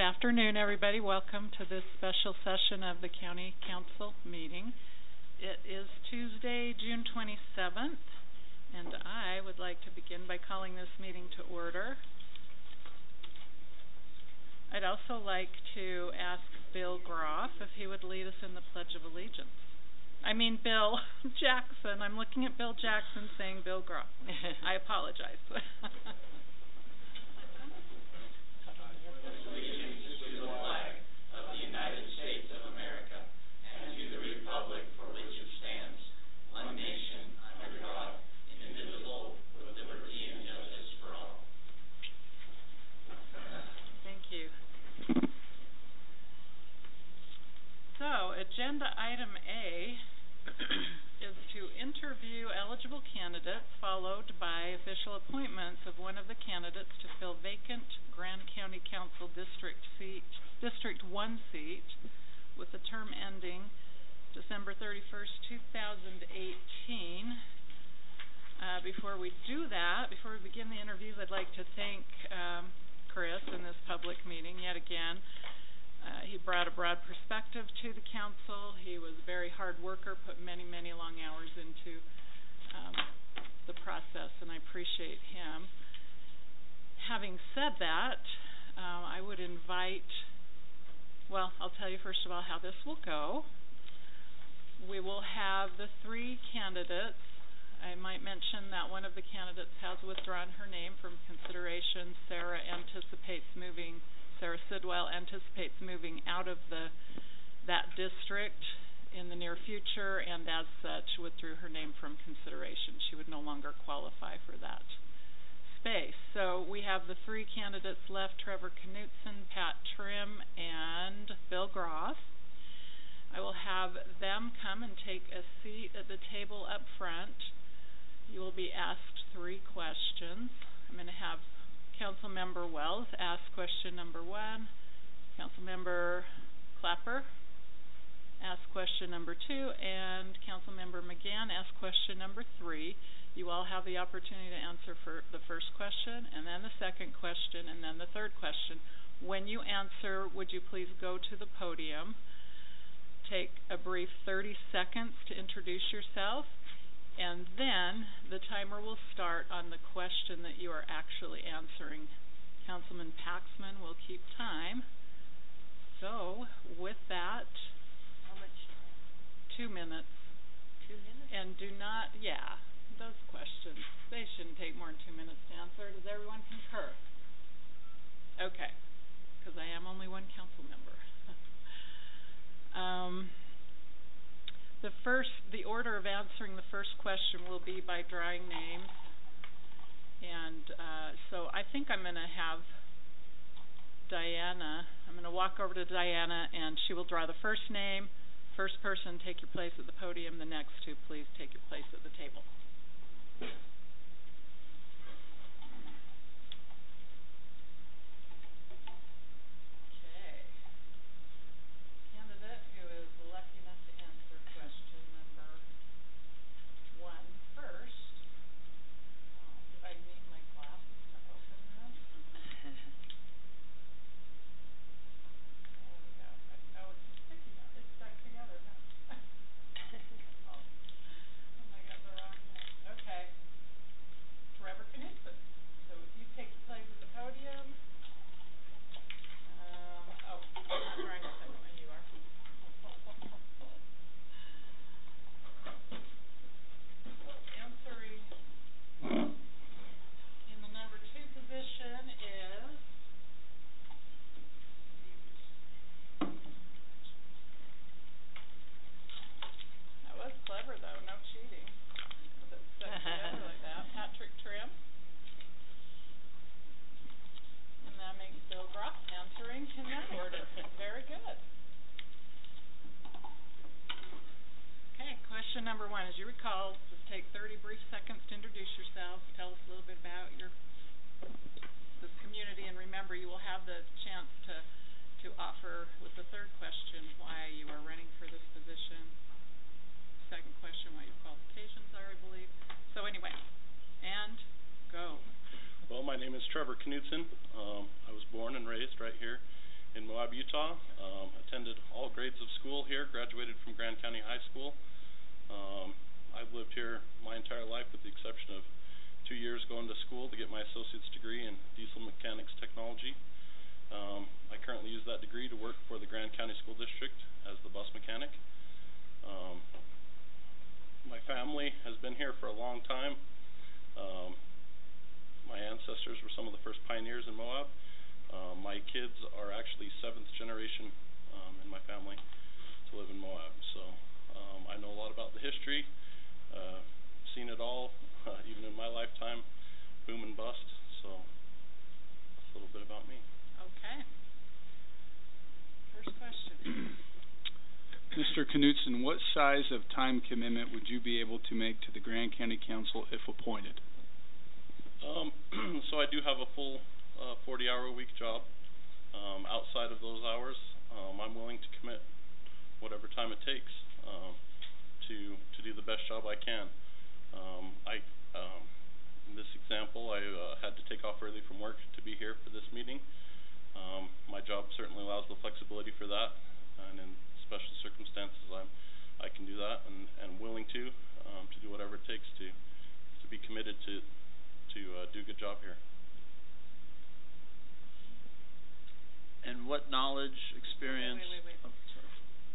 afternoon, everybody. Welcome to this special session of the County Council meeting. It is Tuesday, June 27th, and I would like to begin by calling this meeting to order. I'd also like to ask Bill Groff if he would lead us in the Pledge of Allegiance. I mean Bill Jackson. I'm looking at Bill Jackson saying Bill Groff. I apologize. So, agenda item A is to interview eligible candidates, followed by official appointments of one of the candidates to fill vacant Grand County Council District 1 seat, with the term ending December 31st, 2018. Before we do that, before we begin the interviews, I'd like to thank Chris in this public meeting yet again. He brought a broad perspective to the council. He was a very hard worker, put many, many long hours into the process, and I appreciate him. Having said that, I would invite, well, I'll tell you first of all how this will go. We will have the three candidates. I might mention that one of the candidates has withdrawn her name from consideration. Sarah Sidwell anticipates moving out of that district in the near future, and as such withdrew her name from consideration. She would no longer qualify for that space. So we have the three candidates left: Trevor Knutson, Pat Trim, and Bill Groff. I will have them come and take a seat at the table up front. You will be asked three questions. I'm going to have Councilmember Wells ask question number 1. Councilmember Clapper ask question number 2, and Councilmember McGann ask question number 3. You all have the opportunity to answer for the first question, and then the second question, and then the third question. When you answer, would you please go to the podium, take a brief 30 seconds to introduce yourself, and then the timer will start on the question that you are actually answering. Councilman Paxman will keep time. So, with that, how much time? 2 minutes. 2 minutes? And do not, those questions, they shouldn't take more than 2 minutes to answer. Does everyone concur? Okay, because I am only one council member. The order of answering the first question will be by drawing names, and so I think I'm going to have Diana. I'm going to walk over to Diana, and she will draw the first name. First person, take your place at the podium. The next two, please take your place at the table. Question number 1, as you recall, just take 30 brief seconds to introduce yourself. Tell us a little bit about this community, and remember, you will have the chance to offer with the third question why you are running for this position. Second question, what your qualifications are, I believe. So anyway, and go. Well, my name is Trevor Knutson. I was born and raised right here in Moab, Utah. Attended all grades of school here, graduated from Grand County High School. I've lived here my entire life with the exception of 2 years going to school to get my associate's degree in diesel mechanics technology. I currently use that degree to work for the Grand County School District as the bus mechanic. My family has been here for a long time. My ancestors were some of the first pioneers in Moab. My kids are actually 7th generation in my family to live in Moab. So I know a lot about the history, seen it all, even in my lifetime, boom and bust. So that's a little bit about me. Okay. First question. Mr. Knutson, what size of time commitment would you be able to make to the Grand County Council if appointed? So I do have a full 40-hour-a-week job. Outside of those hours, I'm willing to commit whatever time it takes to do the best job I can. In this example, I had to take off early from work to be here for this meeting. My job certainly allows the flexibility for that, and in special circumstances, I can do that, and willing to do whatever it takes to be committed to do a good job here. And what knowledge, experience? Wait. Oh, sorry.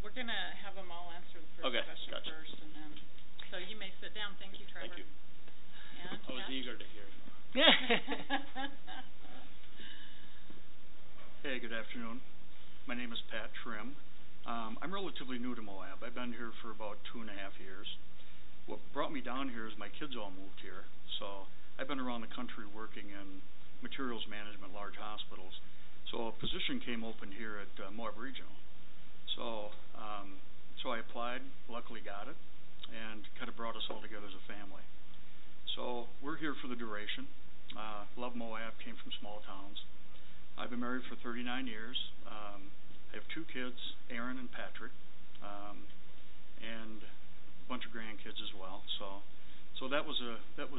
We're going to have them all answer the first question gotcha. first, and then, so you may sit down. Thank you, Trevor. Thank you. And I was Pat? eager to hear. Hey, good afternoon. My name is Pat Trim. I'm relatively new to Moab. I've been here for about 2.5 years. What brought me down here is my kids all moved here. So I've been around the country working in materials management, large hospitals. So a position came open here at Moab Regional. So I applied, luckily got it, and kind of brought us all together as a family. So we're here for the duration. Love Moab, came from small towns. I've been married for 39 years. I have 2 kids, Aaron and Patrick, and a bunch of grandkids as well. So that was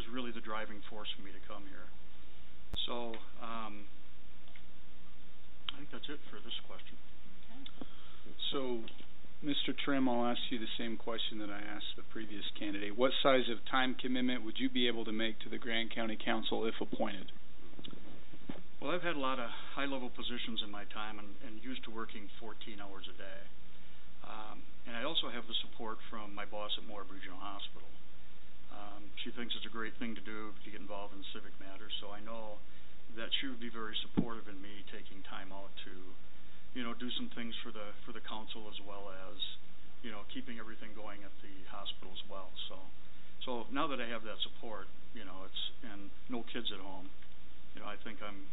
really the driving force for me to come here. So I think that's it for this question. Okay. So, Mr. Trim, I'll ask you the same question that I asked the previous candidate. What size of time commitment would you be able to make to the Grand County Council if appointed? Well, I've had a lot of high-level positions in my time and used to working 14 hours a day. And I also have the support from my boss at Moab Regional Hospital. She thinks it's a great thing to do to get involved in civic matters, so I know that she would be very supportive in me taking time out to, do some things for the council as well as, keeping everything going at the hospital as well. So now that I have that support, and no kids at home, I think I'm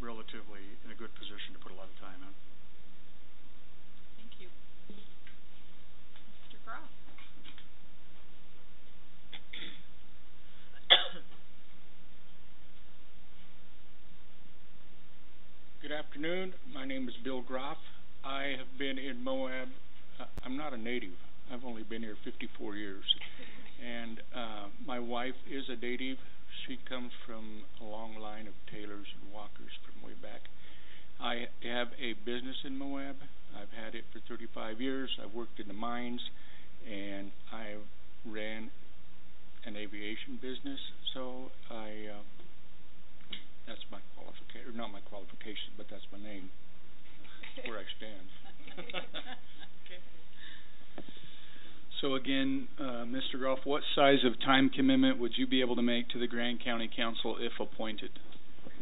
relatively in a good position to put a lot of time in. Thank you. Mr. Groff. Good afternoon. My name is Bill Groff. I have been in Moab. I'm not a native. I've only been here 54 years. And my wife is a native. She comes from a long line of tailors and walkers from way back. I have a business in Moab. I've had it for 35 years. I've worked in the mines, and I ran an aviation business. So that's my qualification, not my qualification, but that's my name, where I stand. Okay. So again, Mr. Groff, what size of time commitment would you be able to make to the Grand County Council if appointed?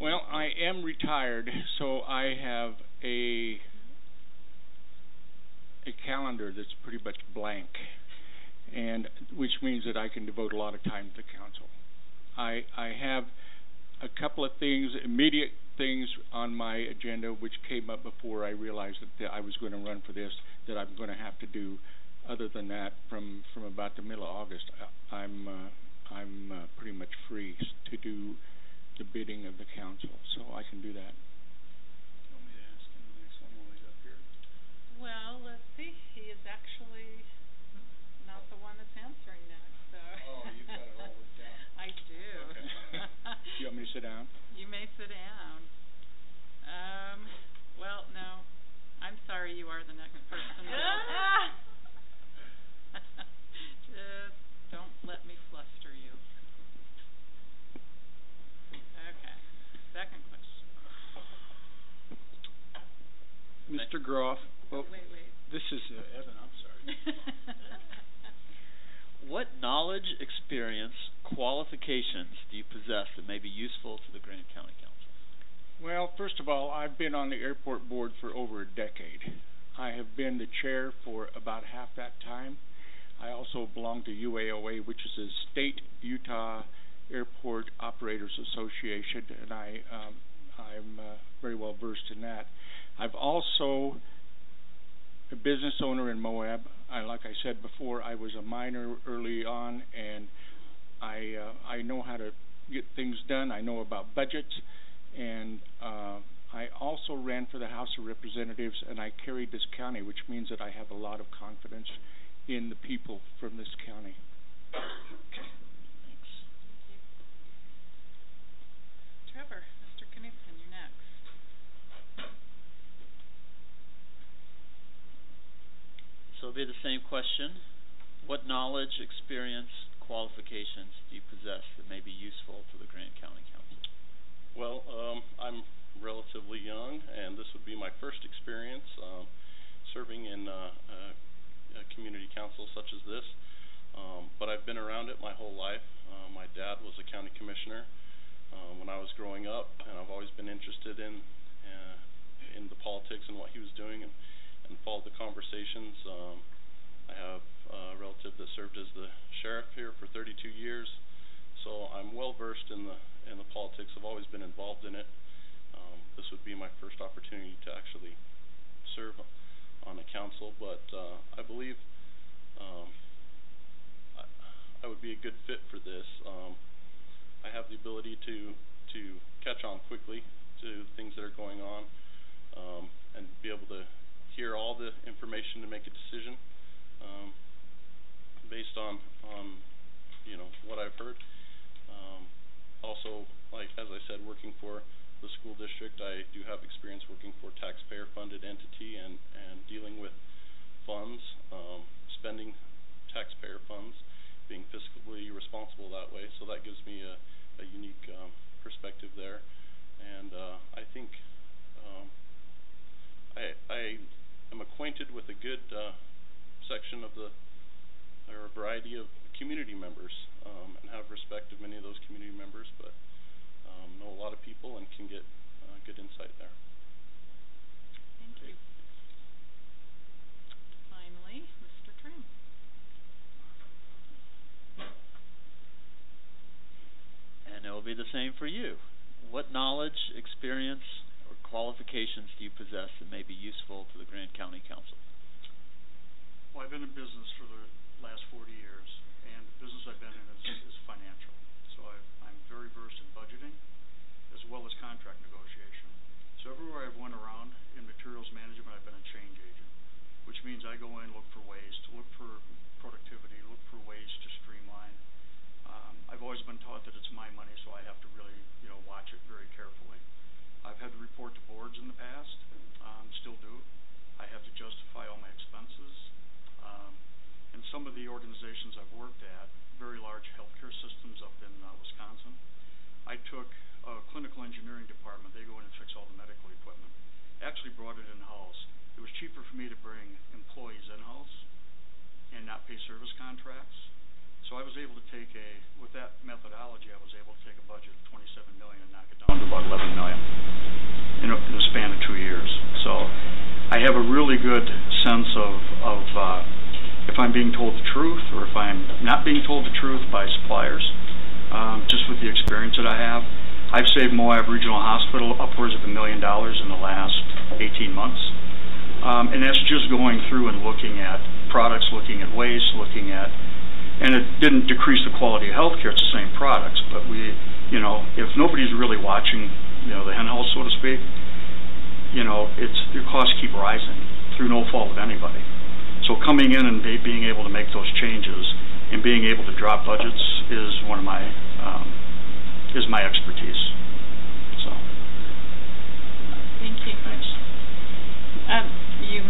Well, I am retired, so I have a calendar that's pretty much blank, and which means that I can devote a lot of time to the council. I have a couple of things, immediate things on my agenda which came up before I realized that I was going to run for this, that I'm going to have to do. Other than that, from about the middle of August, I'm pretty much free to do the bidding of the council, so I can do that. You want me to ask him the next one while he's up here? Well, let's see. He is actually not the one that's answering next, so. Oh, you've got it all worked out. I do. Okay. You want me to sit down? You may sit down. Well, no. sorry, you are the next person. Just don't let me fluster you. Okay, second question. Mr. Groff. Well, Wait. This is Evan, I'm sorry. What knowledge, experience, qualifications do you possess that may be useful to the Grant County Council? Well, first of all, I've been on the airport board for over a decade. I have been the chair for about half that time. I also belong to UAOA, which is the State Utah Airport Operators Association, and I'm very well versed in that. I've also a business owner in Moab. Like I said before, I was a miner early on, and I know how to get things done. I know about budgets, and I also ran for the House of Representatives, and I carried this county, which means that I have a lot of confidence in the people from this county. Okay, thanks. Trevor, Mr. Knudsen, you're next. So it'll be the same question. What knowledge, experience, qualifications do you possess that may be useful to the Grant County Council? Well, I'm relatively young, and this would be my first experience serving in a community council such as this. But I've been around it my whole life. My dad was a county commissioner when I was growing up, and I've always been interested in the politics and what he was doing, and followed the conversations. I have a relative that served as the sheriff here for 32 years, so I'm well versed in the politics. I've always been involved in it. This would be my first opportunity to actually serve on a council, but I believe I would be a good fit for this. I have the ability to catch on quickly to things that are going on, and be able to hear all the information to make a decision based on what I've heard. Also, like as I said, working for the school district, I do have experience working for a taxpayer-funded entity and dealing with funds, spending taxpayer funds, being fiscally responsible that way. So that gives me a unique perspective there, and I think I am acquainted with a good section of or a variety of community members, and have respect of many of those community members, but know a lot of people and can get good insight there. Thank you. Finally, Mr. Trim. And it will be the same for you. What knowledge, experience, or qualifications do you possess that may be useful to the Grant County Council? Well, I've been in business for the last 40 years, and the business I've been in is financial. So I'm very versed in budgeting as well as contract negotiation. So everywhere I've went around in materials management, I've been a change agent, which means I go in, look for ways to look for productivity, look for ways to streamline. I've always been taught that it's my money, so I have to really, watch it very carefully. I've had to report to boards in the past, still do. I have to justify all my expenses. And some of the organizations I've worked at, very large healthcare systems up in Wisconsin, I took a clinical engineering department. They go in and fix all the medical equipment. Actually brought it in-house. It was cheaper for me to bring employees in-house and not pay service contracts. So I was able to take with that methodology, I was able to take a budget of $27 million and knock it down to about $11 million in a span of 2 years. So I have a really good sense of if I'm being told the truth or if I'm not being told the truth by suppliers, just with the experience that I have. I've saved Moab Regional Hospital upwards of $1 million in the last 18 months. And that's just going through and looking at products, looking at waste, and it didn't decrease the quality of healthcare. It's the same products, but if nobody's really watching, the hen house, so to speak, your costs keep rising through no fault of anybody. So coming in and being able to make those changes and being able to drop budgets is one of my expertise. So. Thank you. Thanks. You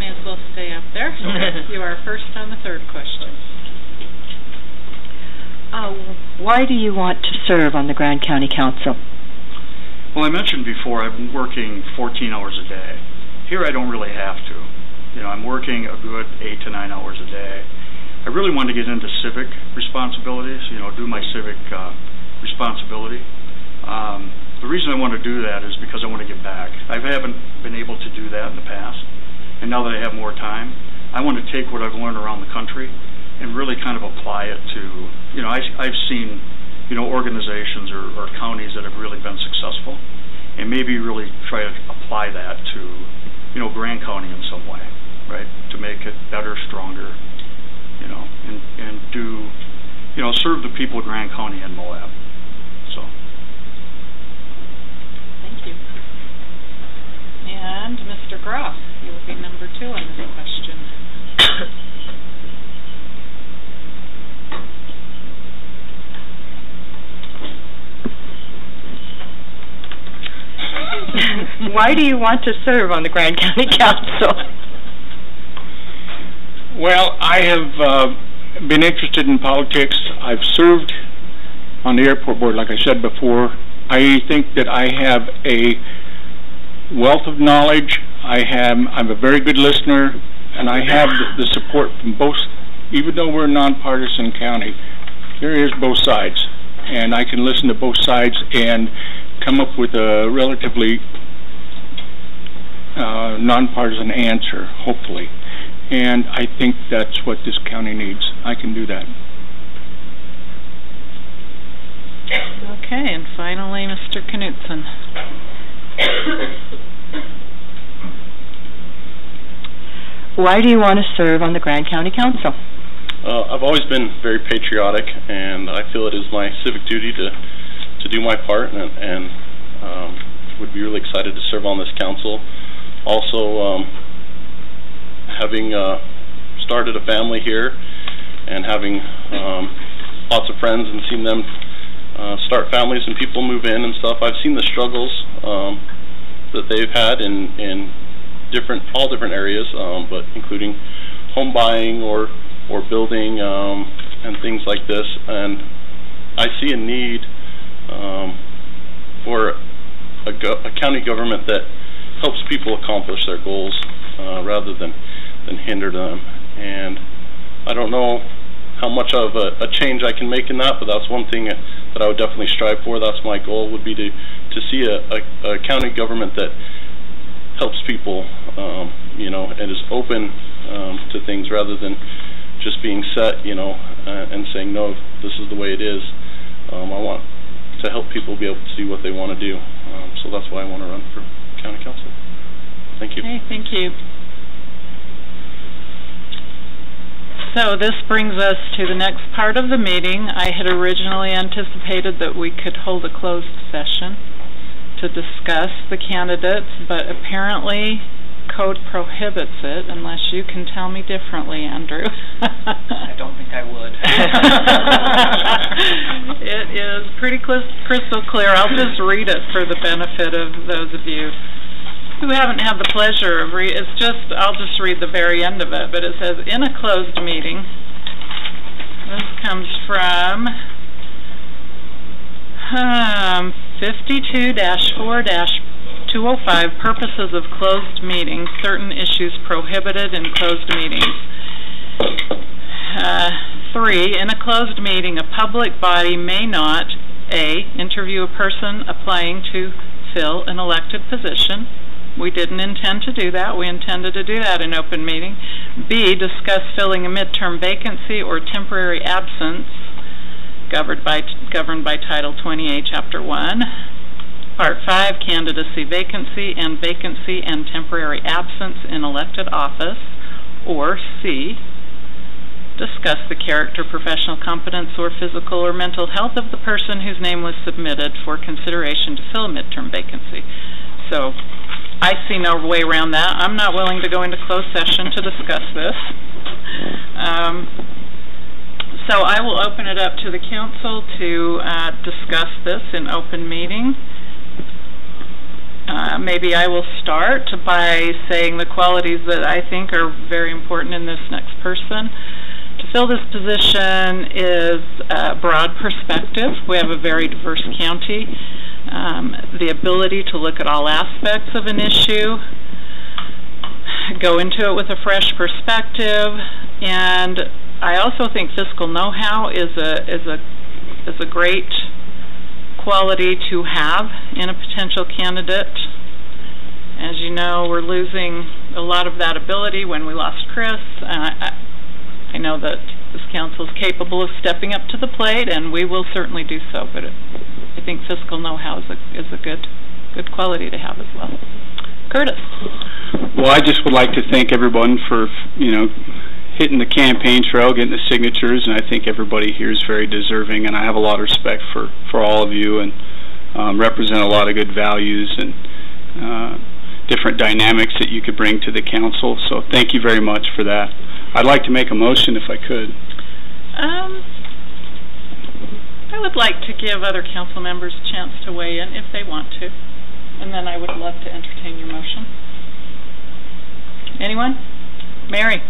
there? Okay. You are first on the third question. Why do you want to serve on the Grand County Council? Well, I mentioned before I'm working 14 hours a day. Here I don't really have to. You know, I'm working a good 8 to 9 hours a day. I really want to get into civic responsibilities, you know, do my civic responsibility. The reason I want to do that is because I want to give back. I haven't been able to do that in the past, and now that I have more time, I want to take what I've learned around the country and really kind of apply it to, you know, I've seen, you know, organizations or counties that have really been successful, and maybe really try to apply that to, you know, Grand County in some way, right, to make it better, stronger, you know, and do, you know, serve the people of Grand County and Moab. So. Thank you. And Mr. Groff, you will be number 2 on this question. Why do you want to serve on the Grand County Council? Well, I have been interested in politics. I've served on the airport board, like I said before. I think that I have a wealth of knowledge. I'm a very good listener, and I have the support from both. Even though we're a nonpartisan county, there is both sides, and I can listen to both sides and come up with a relatively nonpartisan answer, hopefully. And I think that's what this county needs. I can do that. Okay, and finally, Mr. Knutson. Why do you want to serve on the Grand County Council? I've always been very patriotic, and I feel it is my civic duty to do my part, and would be really excited to serve on this council. Also, having started a family here and having lots of friends and seen them start families and people move in and stuff, I've seen the struggles that they've had in all different areas, but including home buying or building and things like this. And I see a need for a county government that helps people accomplish their goals rather than hinder them. And I don't know how much of a change I can make in that, but that's one thing that I would definitely strive for. That's my goal, would be to see a county government that helps people, you know, and is open to things rather than just being set, you know, and saying, no, this is the way it is. I want to help people be able to do what they want to do. So that's why I want to run for county council. Thank you. Okay, thank you. So this brings us to the next part of the meeting. I had originally anticipated that we could hold a closed session to discuss the candidates, but apparently code prohibits it, unless you can tell me differently, Andrew. I don't think I would. It is pretty crystal clear. I'll just read it for the benefit of those of you who haven't had the pleasure of I'll just read the very end of it, but it says, in a closed meeting, this comes from 52-4-205, purposes of closed meetings, certain issues prohibited in closed meetings. 3, in a closed meeting, a public body may not, A, interview a person applying to fill an elected position. We didn't intend to do that. We intended to do that in open meeting. B, discuss filling a midterm vacancy or temporary absence governed by Title 28, Chapter 1. Part 5, candidacy, vacancy and temporary absence in elected office. Or C, discuss the character, professional competence, or physical or mental health of the person whose name was submitted for consideration to fill a midterm vacancy. So I see no way around that. I'm not willing to go into closed session to discuss this. So I will open it up to the council to discuss this in open meeting. maybe I will start by saying the qualities that I think are very important in this next person. To fill this position is a broad perspective. We have a very diverse county. The ability to look at all aspects of an issue, go into it with a fresh perspective, and I also think fiscal know-how is a great quality to have in a potential candidate. As you know, we're losing a lot of that ability when we lost Chris. I know that this council is capable of stepping up to the plate, and we will certainly do so, but I think fiscal know-how is a good quality to have as well. Curtis. Well, I just would like to thank everyone for, hitting the campaign trail, getting the signatures, and I think everybody here is very deserving, and I have a lot of respect for all of you, and represent a lot of good values and different dynamics that you could bring to the council. So thank you very much for that. I'd like to make a motion if I could. I would like to give other council members a chance to weigh in if they want to, and then I would love to entertain your motion. Anyone? Mary?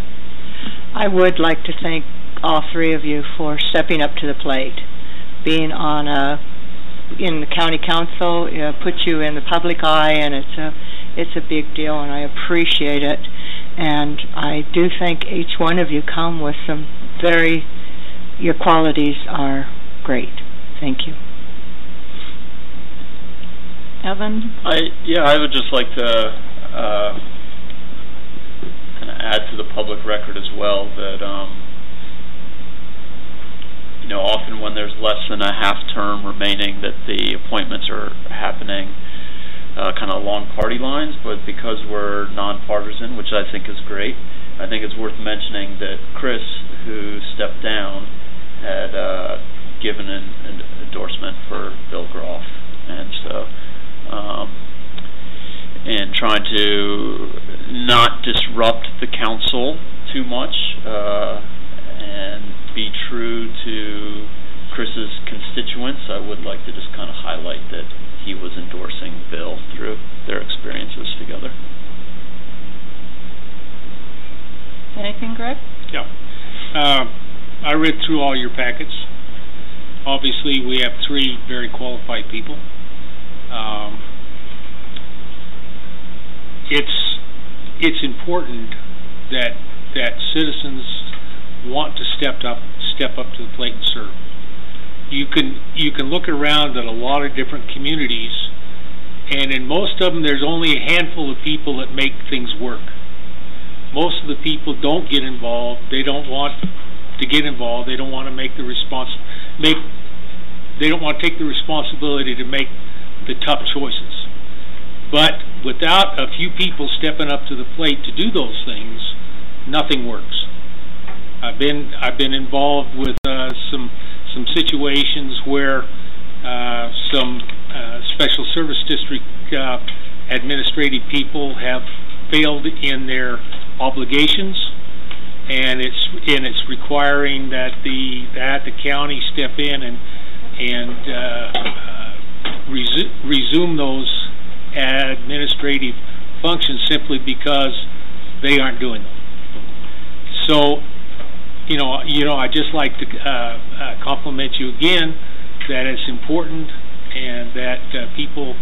I would like to thank all three of you for stepping up to the plate. Being in the county council puts you in the public eye, and it's a big deal, and I appreciate it. And I do think each one of you come with your qualities are great. Thank you. Evan? I would just like to kind of add to the public record as well that often when there's less than a half term remaining, that the appointments are happening kind of along party lines, but because we're nonpartisan, which I think is great, I think it's worth mentioning that Chris, who stepped down, had given an endorsement for Bill Groff, and so in trying to not disrupt the council too much and be true to Chris's constituents, I would like to just kind of highlight that he was endorsing Bill through their experiences together. Anything, Greg? Yeah. I read through all your packets. Obviously, we have three very qualified people. It's important that citizens want to step up to the plate and serve. You can look around at a lot of different communities, and in most of them, there's only a handful of people that make things work. Most of the people don't get involved. They don't want to get involved. They don't want to They don't want to take the responsibility to make the tough choices. But without a few people stepping up to the plate to do those things, nothing works. I've been involved with some situations where some special service district administrative people have failed in their obligations, and it's requiring that the county step in and resume those administrative functions simply because they aren't doing them. So, I just like to compliment you again that it's important and that people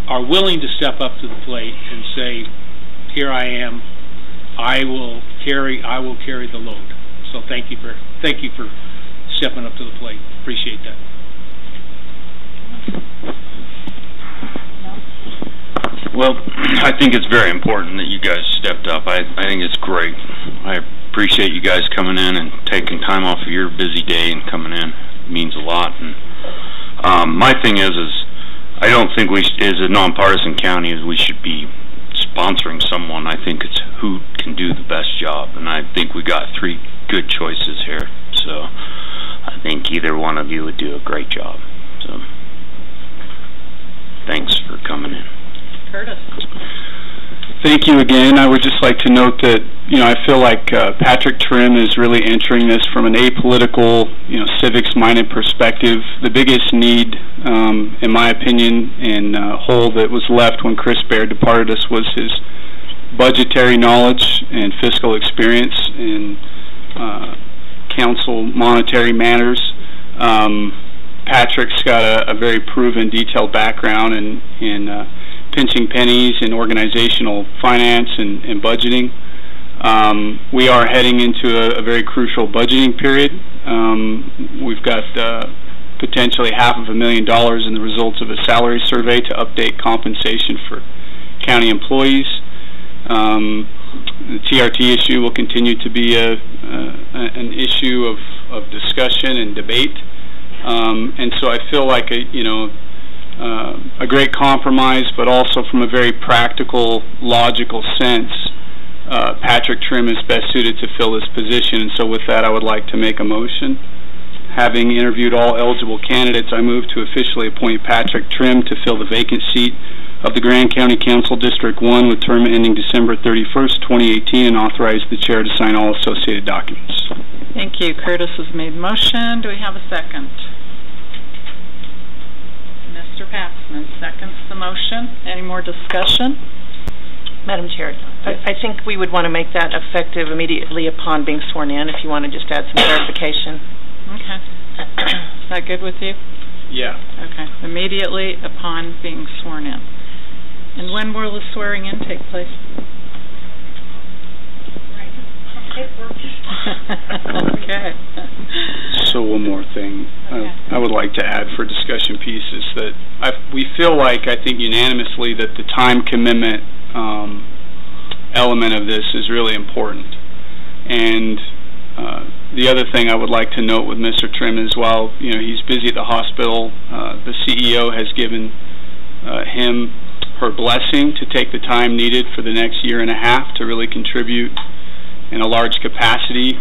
are willing to step up to the plate and say, "Here I am. I will carry the load." So thank you for stepping up to the plate. Appreciate that. Well, I think it's very important that you guys stepped up. I think it's great. I appreciate you guys coming in and taking time off of your busy day and coming in. It means a lot. And my thing is I don't think as a nonpartisan county, we should be sponsoring someone. I think it's who can do the best job, and I think we got three good choices here. So I think either one of you would do a great job. So thanks for coming in. Curtis. Thank you again. I would just like to note that, I feel like Patrick Trim is really entering this from an apolitical, civics-minded perspective. The biggest need, in my opinion, and hole that was left when Chris Baird departed us was his budgetary knowledge and fiscal experience in council monetary matters. Patrick's got a very proven, detailed background in pinching pennies in organizational finance and budgeting. We are heading into a very crucial budgeting period. We've got potentially $500,000 in the results of a salary survey to update compensation for county employees. The TRT issue will continue to be an issue of discussion and debate. And so I feel like a great compromise, but also from a very practical, logical sense, Patrick Trim is best suited to fill this position. And so with that, I would like to make a motion. Having interviewed all eligible candidates, I move to officially appoint Patrick Trim to fill the vacant seat of the Grand County Council District 1 with term ending December 31st, 2018, and authorize the chair to sign all associated documents. Thank you. Curtis has made motion. Do we have a second? Mr. Paxman seconds the motion. Any more discussion? Madam Chair, I think we would want to make that effective immediately upon being sworn in, if you want to just add some clarification. Okay. Is that good with you? Yeah. Okay. Immediately upon being sworn in. And when will the swearing in take place? Okay. So one more thing I would like to add for discussion pieces that we feel like, I think unanimously, that the time commitment element of this is really important. And the other thing I would like to note with Mr. Trim is while he's busy at the hospital, the CEO has given him her blessing to take the time needed for the next year and a half to really contribute in a large capacity.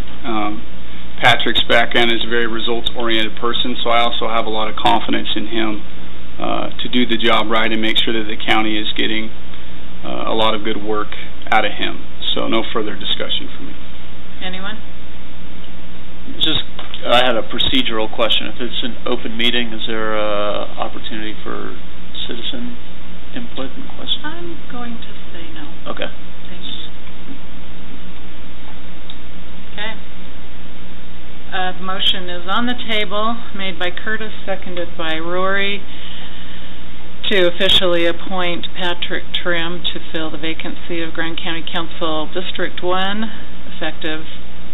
Patrick's background is a very results-oriented person, so I also have a lot of confidence in him to do the job right and make sure that the county is getting a lot of good work out of him. So no further discussion for me. Anyone? I had a procedural question. If it's an open meeting, is there an opportunity for citizen input and questions? I'm going to say no. Okay. Thanks. Okay. The motion is on the table, made by Curtis, seconded by Rory, to officially appoint Patrick Trim to fill the vacancy of Grand County Council District 1, effective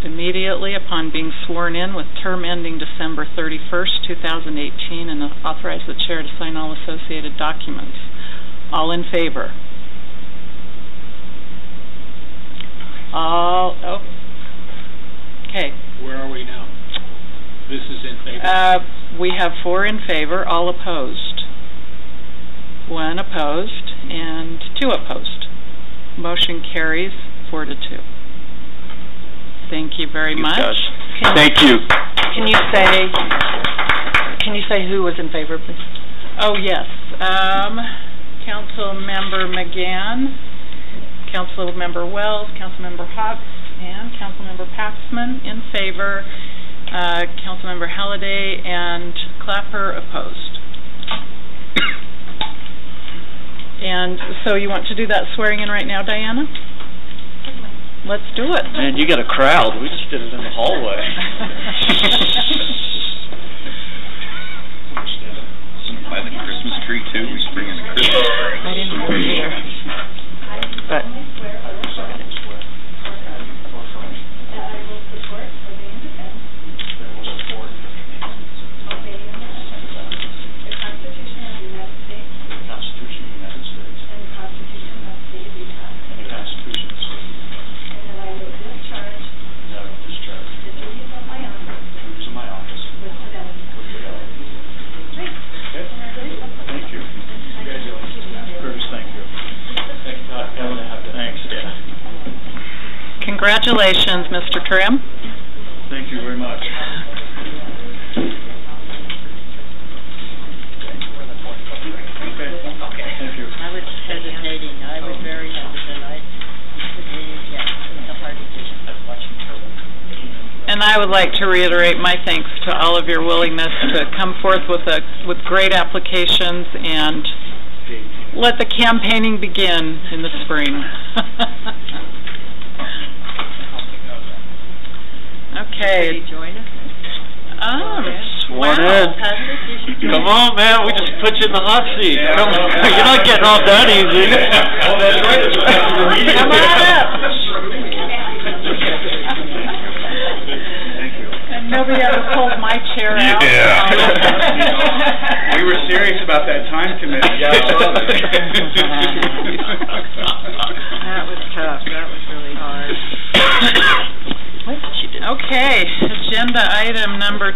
immediately upon being sworn in, with term ending December 31st, 2018, and authorize the chair to sign all associated documents. All in favor? All, okay. Where are we now? This is in favor? We have 4 in favor, all opposed. 1 opposed, and 2 opposed. Motion carries 4-2. Thank you very much. Thank you. Can you say who was in favor, please? Oh, yes. Council Member McGann, Council Member Wells, Council Member Hawks, and Council Member Paxman in favor. Council Member Halliday and Clapper opposed. And so you want to do that swearing in right now, Diana? Let's do it. Man, you got a crowd. We just did it in the hallway. By the Christmas tree too. We should bring in the Christmas tree. I didn't know either. But congratulations, Mr. Trim. Thank you very much. Okay. Thank you. I was hesitating. I was very hesitant. I would like to reiterate my thanks to all of your willingness to come forth with great applications and let the campaigning begin in the spring. Okay. Can you join us? Sworn wow. in. Come on, man. We just put you in the hot seat. Come on. You're not getting off that easy. Come on up. And nobody ever pulled my chair out. Yeah. We were serious about that time commitment. Yeah, I saw that. That was tough. That was really hard. Okay, agenda item number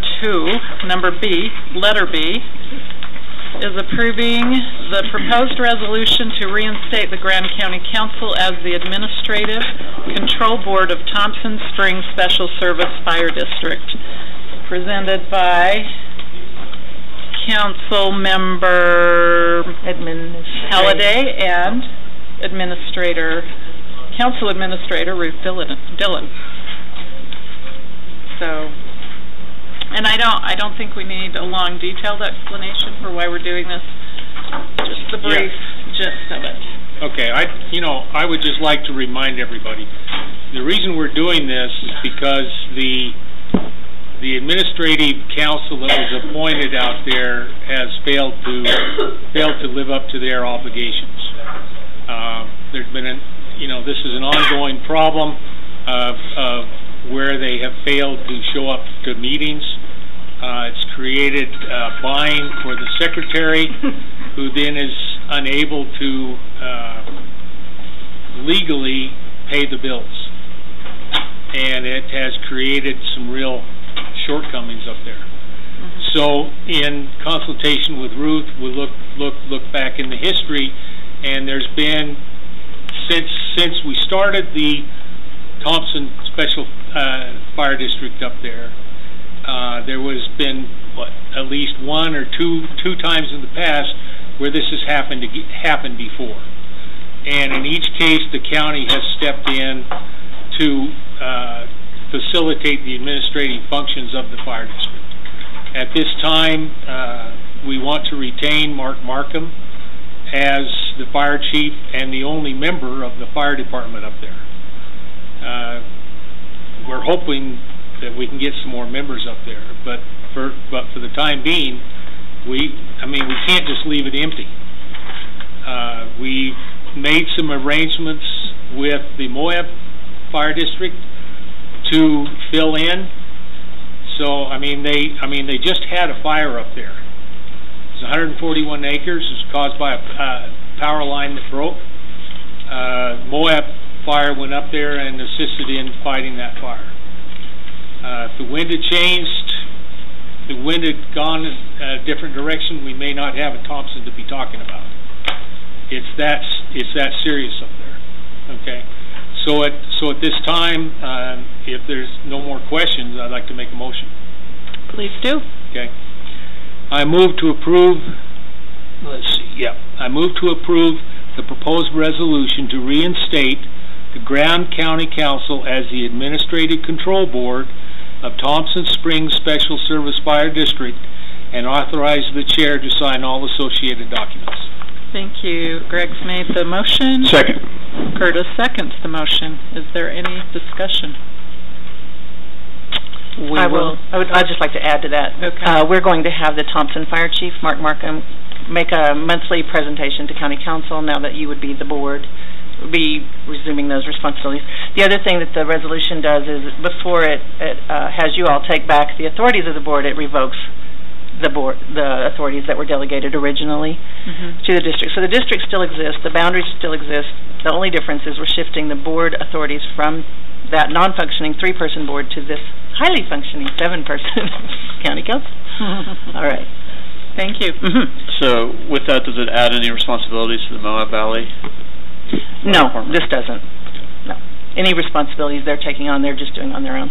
B, letter B, is approving the proposed resolution to reinstate the Grand County Council as the administrative control board of Thompson Springs Special Service Fire District, presented by Council Member Halliday and Council Administrator Ruth Dillon. So, and I don't think we need a long, detailed explanation for why we're doing this. Just the brief gist of it. Okay, I would just like to remind everybody, the reason we're doing this is because the administrative council that was appointed out there has failed to live up to their obligations. There's been this is an ongoing problem of where they have failed to show up to meetings. It's created buying for the secretary, who then is unable to legally pay the bills. And it has created some real shortcomings up there. Mm-hmm. So in consultation with Ruth, we look back in the history, and there's been, since we started the Thompson Special Fire District up there, there was been at least one or two times in the past where this has happened before, and in each case the county has stepped in to facilitate the administrative functions of the fire district. At this time, we want to retain Mark Markham as the fire chief and the only member of the fire department up there. We're hoping that we can get some more members up there, but for the time being, we can't just leave it empty. We made some arrangements with the Moab Fire District to fill in. So they just had a fire up there. It's 141 acres. It was caused by a power line that broke. Moab Fire went up there and assisted in fighting that fire. If the wind had changed, the wind had gone a different direction, we may not have a Thompson to be talking about. It's that serious up there. Okay. So at this time, if there's no more questions, I'd like to make a motion. Please do. Okay. I move to approve. I move to approve the proposed resolution to reinstate the Grand County Council as the Administrative Control Board of Thompson Springs Special Service Fire District and authorize the chair to sign all associated documents. Thank you. Greg's made the motion. Second. Curtis seconds the motion. Is there any discussion? I'd just like to add to that. Okay. We're going to have the Thompson Fire Chief, Mark Markham, make a monthly presentation to County Council now that you would be the board, be resuming those responsibilities. The other thing that the resolution does is before it has you all take back the authorities of the board, it revokes the authorities that were delegated originally to the district. So the district still exists, the boundaries still exist. The only difference is we're shifting the board authorities from that non-functioning 3-person board to this highly functioning 7-person county council. All right. Thank you. So with that, does it add any responsibilities to the Moab Valley? No, this doesn't. No. Any responsibilities they're taking on, they're just doing on their own.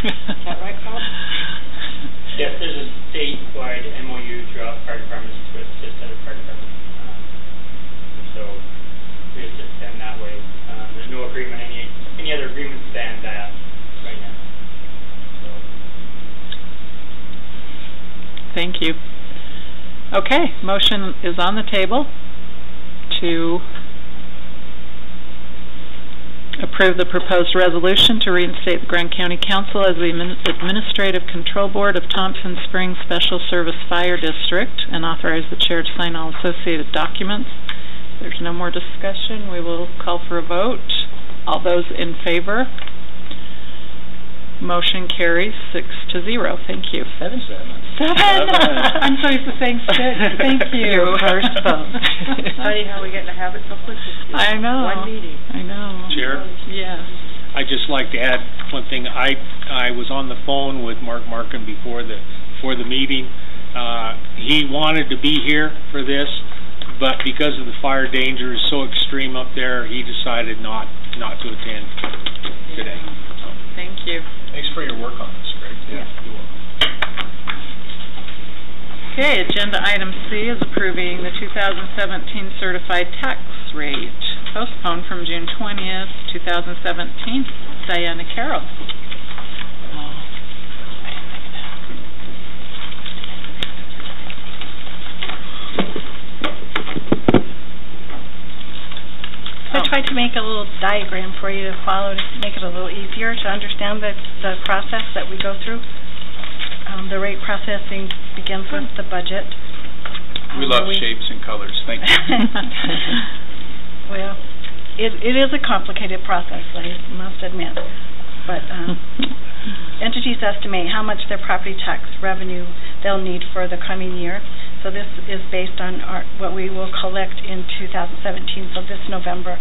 Is that right, Bob? Yes, there's a statewide MOU throughout fire departments to assist other fire departments. So we assist them that way. you. Okay, motion is on the table to approve the proposed resolution to reinstate the Grand County Council as the Administrative Control Board of Thompson Springs Special Service Fire District and authorize the chair to sign all associated documents. If there's no more discussion, we will call for a vote. All those in favor? Motion carries 6-0. Thank you. 7. I'm so used to saying 6. Thank you. Your first vote. Funny how we get in a habit so quickly. I know. One meeting. I know. Chair? Yes. I'd just like to add one thing. I was on the phone with Mark Markham before the meeting. He wanted to be here for this, but because of the fire danger is so extreme up there, he decided not to attend today. So. Thank you. Thanks for your work on this, Greg. Yeah, you're welcome. Okay, agenda item C is approving the 2017 certified tax rate, postponed from June 20th, 2017. Diana Carroll. I tried to make a little diagram for you to follow to make it a little easier to understand the process that we go through. The rate processing begins with the budget. We love shapes and colors. Thank you. Well, it is a complicated process, I must admit. But entities estimate how much their property tax revenue they'll need for the coming year. So this is based on what we will collect in 2017. So this November,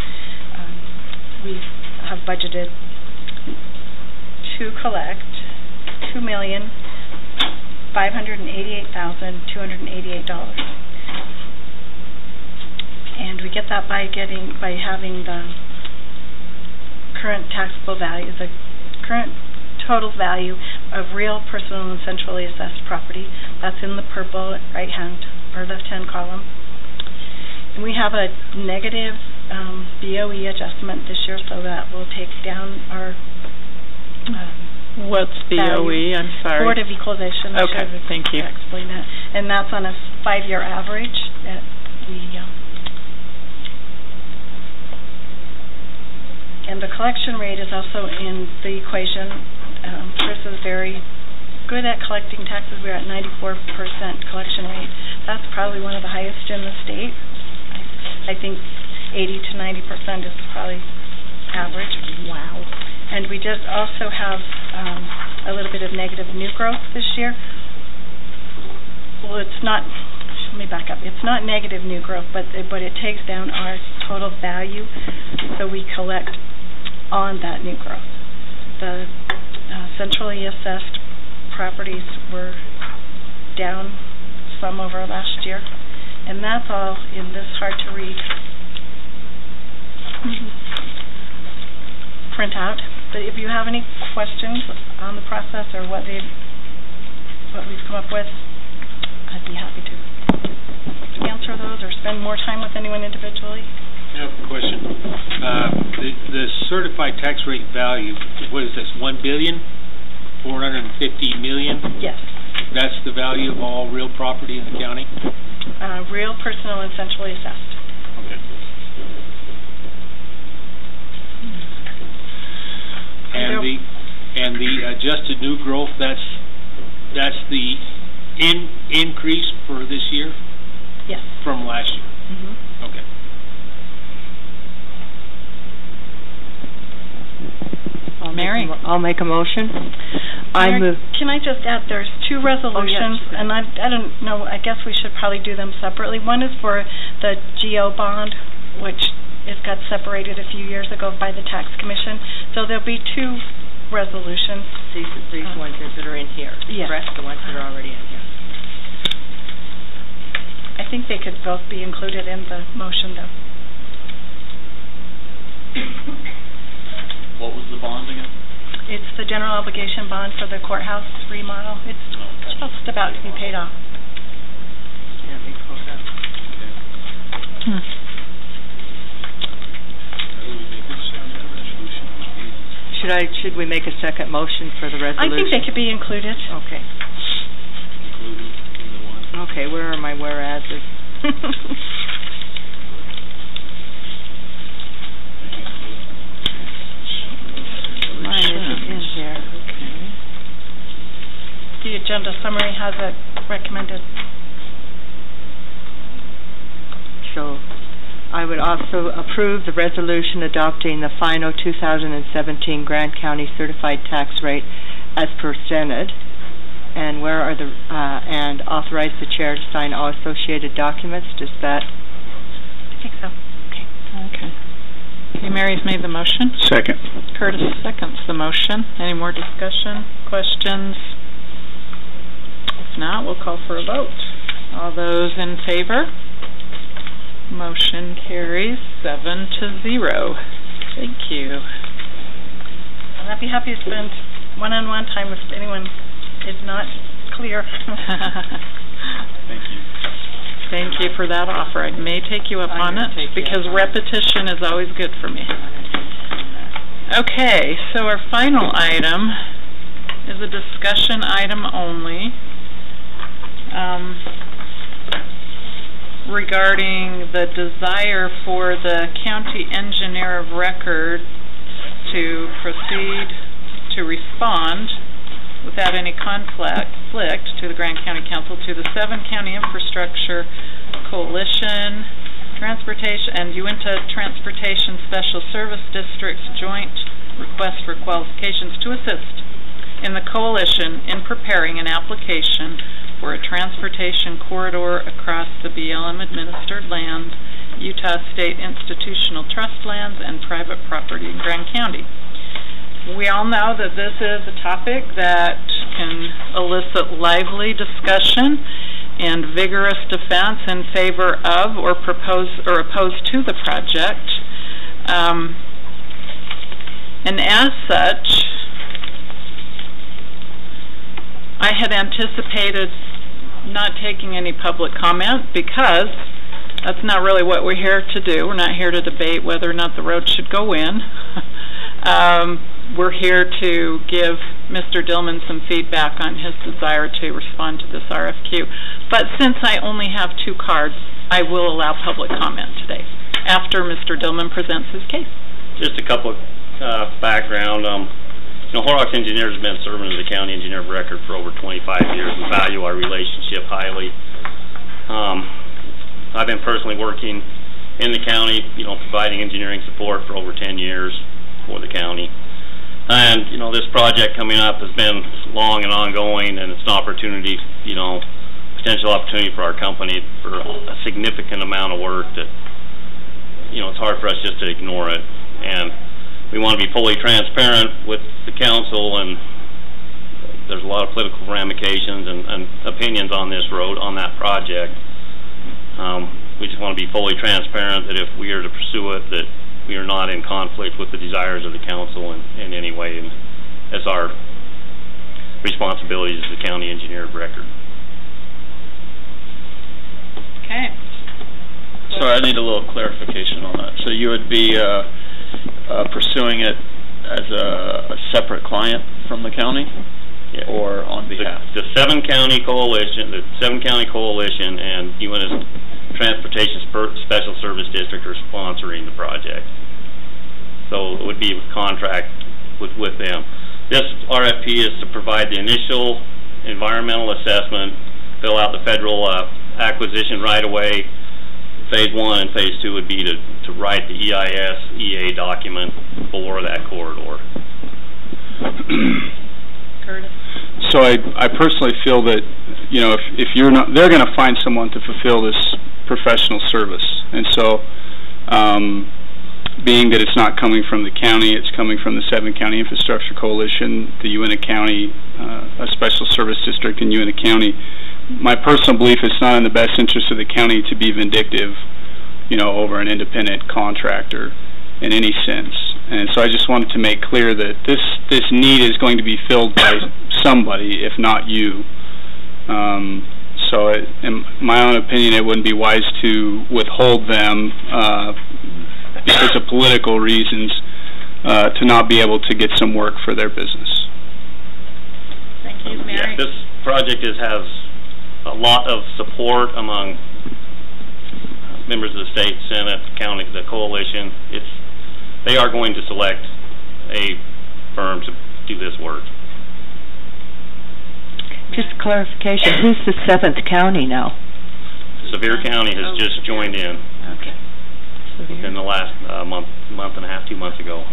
we have budgeted to collect $2,588,288, and we get that by having the current taxable value, the current total value of real, personal, and centrally assessed property. That's in the purple right-hand or left-hand column. And we have a negative BOE adjustment this year, so that will take down our what's BOE? I'm sorry. Board of Equalization. Okay, thank you. Explain that. And that's on a 5-year average that we and the collection rate is also in the equation. Chris is very good at collecting taxes. We're at 94% collection rate. That's probably one of the highest in the state. I think 80 to 90% is probably average. Wow. And we just also have a little bit of negative new growth this year. Well, it's not. Let me back up. It's not negative new growth, but it takes down our total value, so we collect on that new growth. The centrally assessed properties were down some over last year, and that's all in this hard-to-read printout. But if you have any questions on the process or what we've come up with, I'd be happy to answer those or spend more time with anyone individually. I have a question. The certified tax rate value, what is this, $1,450,000,000? Yes. That's the value of all real property in the county? Real, personal, and centrally assessed. Okay. And the adjusted new growth, that's the increase for this year? Yes. From last year? Mm-hmm. Okay. Mary? I'll make a motion. Can I just add, there's two resolutions, and I don't know, I guess we should probably do them separately. One is for the GO bond, which it got separated a few years ago by the Tax Commission. So there'll be two resolutions. These ones that are in here. Yes. Correct? The ones that are already in here. I think they could both be included in the motion, though. What was the bond again? It's the general obligation bond for the courthouse remodel. It's just about to be paid off. Yeah, let me pull it up. Should we make a second motion for the resolution? I think they could be included. Okay. Included in the one? Okay, where are my whereases? Mine isn't in here. Okay. The agenda summary has it recommended. So I would also approve the resolution adopting the final 2017 Grand County Certified Tax Rate as presented, and where are the and authorize the chair to sign all associated documents. Does that? I think so. Okay. Okay, Mary's made the motion. Second. Curtis seconds the motion. Any more discussion, questions? If not, we'll call for a vote. All those in favor? Motion carries 7-0. Thank you. And I'd be happy to spend one-on-one time if anyone is not clear. Thank you. Thank you for that offer. I may take you up on it because repetition is always good for me. Okay, so our final item is a discussion item only regarding the desire for the county engineer of record to proceed to respond without any conflict to the Grand County Council to the 7-County Infrastructure Coalition, Transportation, and Uinta Transportation Special Service District's joint request for qualifications to assist in the coalition in preparing an application for a transportation corridor across the BLM-administered land, Utah State Institutional Trust lands, and private property in Grand County. We all know that this is a topic that can elicit lively discussion and vigorous defense in favor of or opposed to the project. And as such, I had anticipated not taking any public comment because that's not really what we're here to do. We're not here to debate whether or not the road should go in. We're here to give Mr. Dillman some feedback on his desire to respond to this RFQ. But since I only have 2 cards, I will allow public comment today after Mr. Dillman presents his case. Just a couple of background. Horrocks Engineers has been serving as the county engineer of record for over 25 years and value our relationship highly. I've been personally working in the county, providing engineering support for over 10 years for the county. And, this project coming up has been long and ongoing, and it's an opportunity, potential opportunity for our company for a significant amount of work that, it's hard for us just to ignore it. And we want to be fully transparent with the council, and there's a lot of political ramifications and opinions on this road, on that project. We just want to be fully transparent that if we are to pursue it, that we are not in conflict with the desires of the council in any way, and as our responsibilities as the county engineer of record. Okay. Sorry, I need a little clarification on that. So you would be pursuing it as a separate client from the county, or on behalf? The 7-County Coalition, and UNS Transportation Special Service District are sponsoring the project. So it would be a contract with them. This RFP is to provide the initial environmental assessment, fill out the federal acquisition right away. Phase 1 and Phase 2 would be to write the EIS-EA document for that corridor. Curtis? So I personally feel that, if you're not, they're going to find someone to fulfill this professional service. And so, being that it's not coming from the county, it's coming from the 7-County Infrastructure Coalition, the Uinta County, a special service district in Uinta County, my personal belief is it's not in the best interest of the county to be vindictive, over an independent contractor in any sense. And so I just wanted to make clear that this need is going to be filled by somebody, if not you. So in my own opinion, it wouldn't be wise to withhold them because of political reasons to not be able to get some work for their business. Thank you, Mary. Yeah, this project has a lot of support among members of the state, Senate, county, the coalition. They are going to select a firm to do this work. Just clarification, who's the 7th county now? Sevier County has just joined in. Okay. Within the last month and a half, 2 months ago.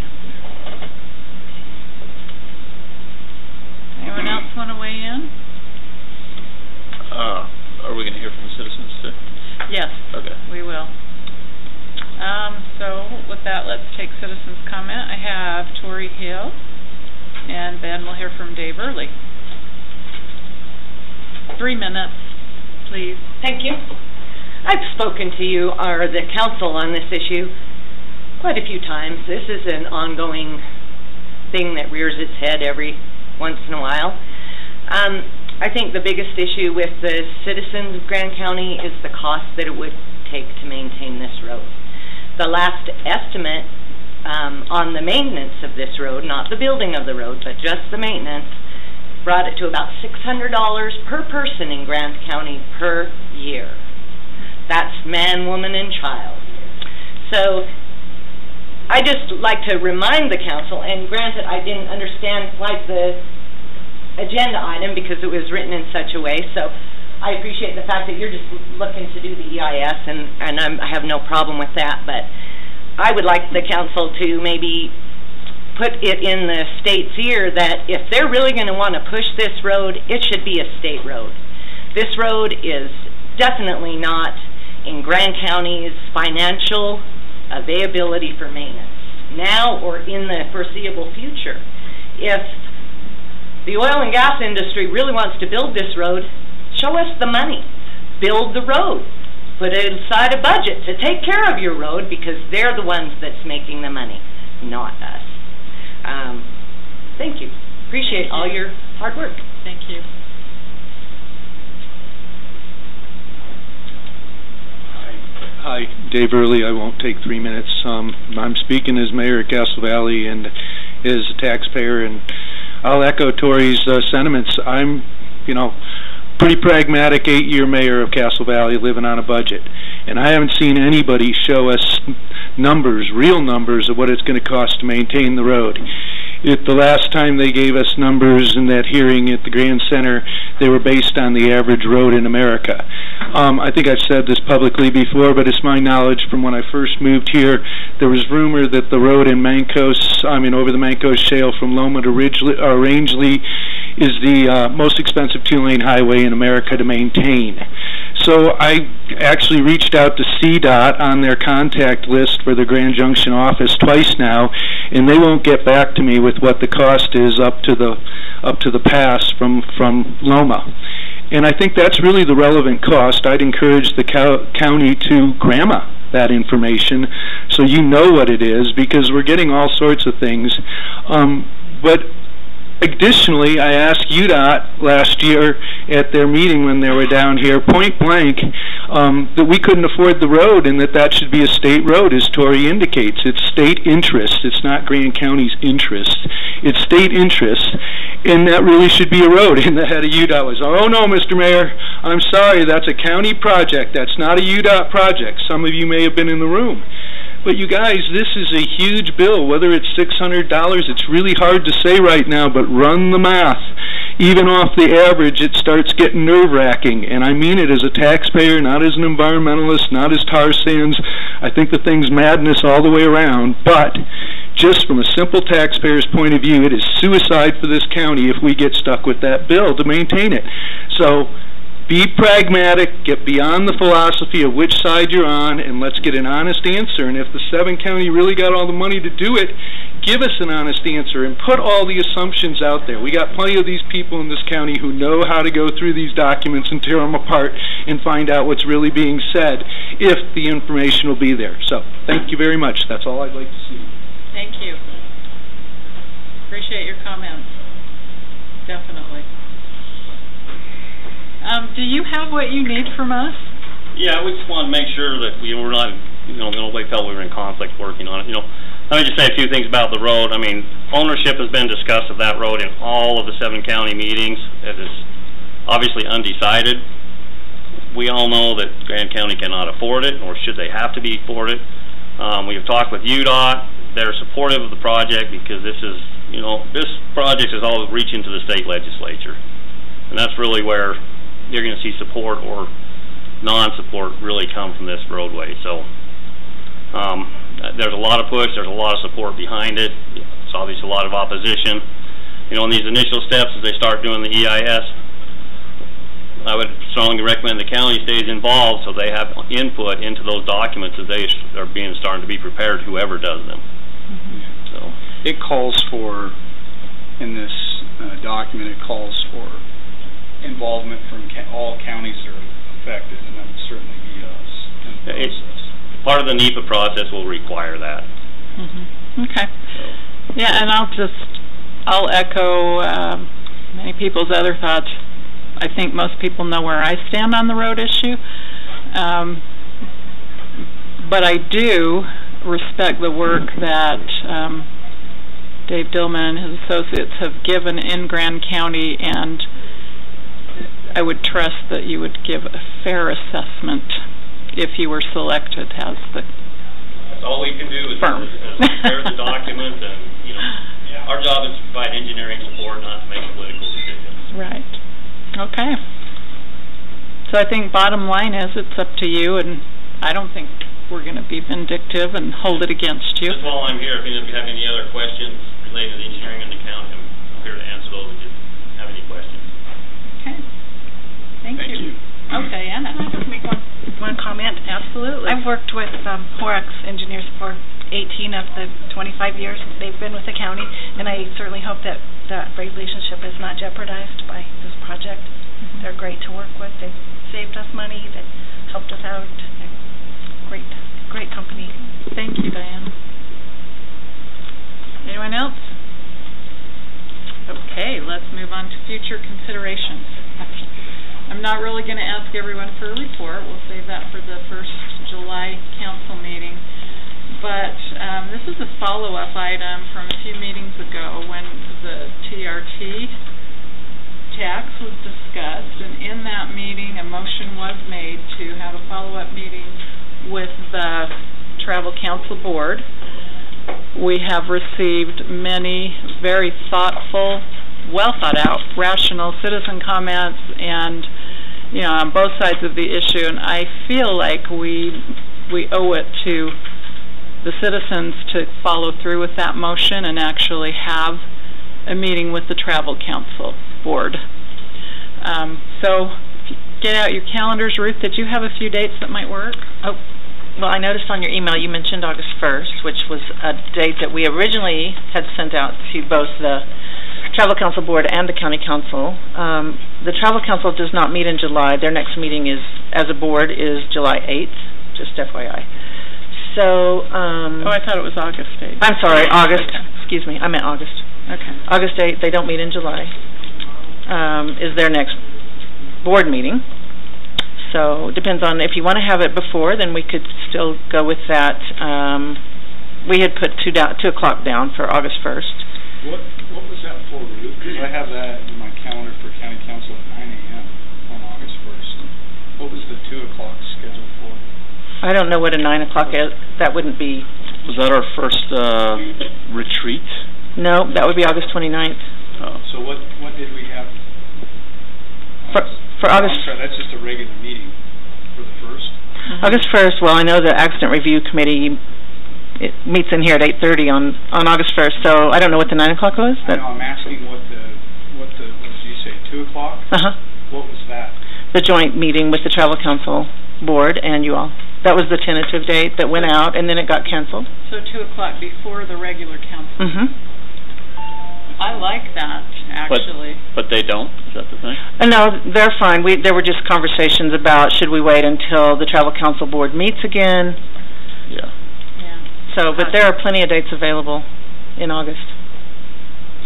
Anyone else want to weigh in? Are we going to hear from the citizens too? Yes. Okay. We will. So with that, let's take citizens' comment. I have Tori Hill, and then we'll hear from Dave Early. 3 minutes, please. Thank you. I've spoken to you, or the council, on this issue quite a few times. This is an ongoing thing that rears its head every once in a while. I think the biggest issue with the citizens of Grand County is the cost that it would take to maintain this road. The last estimate on the maintenance of this road, not the building of the road, but just the maintenance, brought it to about $600 per person in Grant County per year. That's man, woman, and child. So I just like to remind the council, and granted I didn't understand quite the agenda item because it was written in such a way, so I appreciate the fact that you're just looking to do the EIS, and I have no problem with that, but I would like the council to maybe put it in the state's ear that if they're really going to want to push this road, it should be a state road. This road is definitely not in Grand County's financial availability for maintenance, now or in the foreseeable future. If the oil and gas industry really wants to build this road, show us the money. Build the road. Put it inside a budget to take care of your road, because they're the ones that's making the money, not us. Thank you. Appreciate all your hard work. Thank you. Hi, Dave Early. I won't take 3 minutes. I'm speaking as mayor of Castle Valley and as a taxpayer, and I'll echo Tori's sentiments. I'm, pretty pragmatic 8-year mayor of Castle Valley living on a budget, and I haven't seen anybody show us numbers, real numbers, of what it's going to cost to maintain the road. The last time they gave us numbers in that hearing at the Grand Center, they were based on the average road in America. I think I've said this publicly before, but it's my knowledge from when I first moved here, there was rumor that the road in over the Mancos Shale from Loma to Rangeley is the most expensive 2-lane highway in America to maintain. So I actually reached out to CDOT on their contact list for the Grand Junction office twice now, and they won't get back to me with what the cost is up to the pass from Loma. And I think that's really the relevant cost. I'd encourage the county to grandma that information so you know what it is, because we're getting all sorts of things. But additionally, I asked UDOT last year at their meeting when they were down here, point blank, that we couldn't afford the road and that should be a state road, as Tori indicates. It's state interest. It's not Grand County's interest. It's state interest, and that really should be a road. And the head of UDOT was, oh no, Mr. Mayor, I'm sorry, that's a county project. That's not a UDOT project. Some of you may have been in the room. But you guys, this is a huge bill. Whether it's $600, it's really hard to say right now, but run the math. Even off the average, it starts getting nerve-wracking. And I mean it as a taxpayer, not as an environmentalist, not as tar sands. I think the thing's madness all the way around. But just from a simple taxpayer's point of view, it is suicide for this county if we get stuck with that bill to maintain it. So be pragmatic, get beyond the philosophy of which side you're on, and let's get an honest answer. And if the 7th county really got all the money to do it, give us an honest answer and put all the assumptions out there. We got plenty of these people in this county who know how to go through these documents and tear them apart and find out what's really being said, if the information will be there. So thank you very much. That's all I'd like to see. Thank you. Appreciate your comments. Definitely. Do you have what you need from us? Yeah, we just want to make sure that we're not, nobody felt we were in conflict working on it. Let me just say a few things about the road. I mean, ownership has been discussed of that road in all of the 7 county meetings. It is obviously undecided. we all know that Grand County cannot afford it, nor should they have to be afforded. We have talked with UDOT. They're supportive of the project because this is, you know, this project is all reaching to the state legislature. And that's really where you're going to see support or non-support really come from this roadway. So there's a lot of push, there's a lot of support behind it. It's obviously a lot of opposition. You know, in these initial steps as they start doing the EIS, I would strongly recommend the county stays involved so they have input into those documents as they are starting to be prepared, whoever does them. So it calls for, in this document, it calls for involvement from all counties that are affected, and that would certainly be us in the process. Part of the NEPA process will require that. Okay. So. Yeah, and I'll echo many people's other thoughts. I think most people know where I stand on the road issue, but I do respect the work that Dave Dillman and his associates have given in Grand County, and I would trust that you would give a fair assessment if you were selected as the That's all we can do is prepare the document, and you know, our job is to provide engineering support, not to make political decisions. Right. Okay. So I think bottom line is it's up to you, and I don't think we're going to be vindictive and hold it against you. Just while I'm here, if you have any other questions related to engineering in the county, I'm here to answer those if you have any questions. Okay. Thank you. Okay, Anna. Can I just make one comment? Absolutely. I've worked with Horex engineers for 18 of the 25 years they've been with the county, and I certainly hope that that relationship is not jeopardized by this project. They're great to work with. They've saved us money. They've helped us out. Great company. Thank you, Diane. Anyone else? Okay, let's move on to future considerations. I'm not really going to ask everyone for a report. We'll save that for the first July council meeting. But this is a follow-up item from a few meetings ago when the TRT tax was discussed. And in that meeting, a motion was made to have a follow-up meeting with the Travel Council Board. We have received many very thoughtful, well thought out, rational citizen comments, and you know, on both sides of the issue, and I feel like we owe it to the citizens to follow through with that motion and actually have a meeting with the Travel Council Board. So get out your calendars. Ruth, did you have a few dates that might work? Oh, well, I noticed on your email you mentioned August 1st, which was a date that we originally had sent out to both the Travel Council Board and the County Council. The Travel Council does not meet in July. Their next meeting is, as a board, is July 8th, just FYI. So, oh, I thought it was August 8th. I'm sorry, August. Okay. Excuse me, I meant August. Okay. August 8th, they don't meet in July, is their next board meeting. So, depends on, if you want to have it before, then we could still go with that. We had put 2 o'clock down for August 1st. What was that for, Ruth? Because I have that in my calendar for County Council at 9 a.m. on August 1st. What was the 2 o'clock scheduled for? I don't know what a 9 o'clock is. That wouldn't be... Was that our first retreat? No, that would be August 29th. Oh. So what did we have? For August... I'm sorry, that's just a regular meeting for the 1st? Mm-hmm. August 1st, well, I know the Accident Review Committee... It meets in here at 8:30 on August 1st, so I don't know what the 9 o'clock was. I know, I'm asking what did you say, 2 o'clock? Uh-huh. What was that? The joint meeting with the Travel Council Board and you all. That was the tentative date that went out, and then it got canceled. So 2 o'clock before the regular council. Mm-hmm. I like that, actually. But they don't? Is that the thing? No, they're fine. There were just conversations about should we wait until the Travel Council Board meets again. Yeah. So, but there are plenty of dates available in August.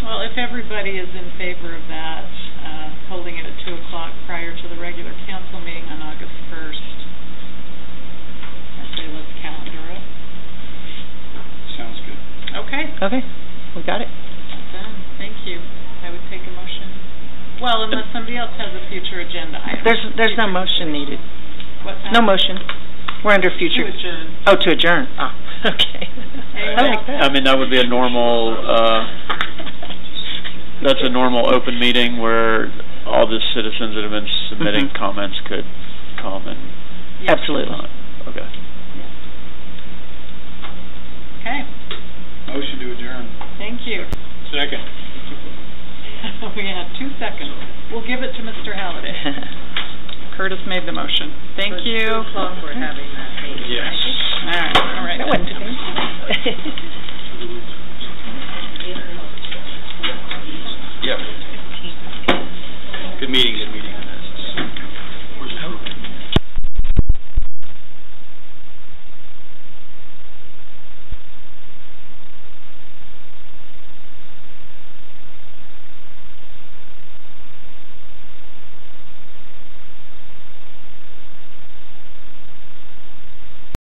Well, if everybody is in favor of that, holding it at 2 o'clock prior to the regular council meeting on August 1st, I say let's calendar it. Sounds good. Okay. Okay. We got it. Done. Thank you. I would take a motion. Well, unless somebody else has a future agenda item. There's no motion needed. What's that? No motion. We're under future. To adjourn. Oh, to adjourn. Ah, okay. I like that. I mean, that would be a normal, that's a normal open meeting where all the citizens that have been submitting comments could come and... Yes. Absolutely. Okay. Okay. Motion to adjourn. Thank you. Second. We had 2 seconds. We'll give it to Mr. Halliday. Curtis made the motion. Thank you. 2 o'clock we're having that meeting. Yes. All right. That wasn't too bad. Yep.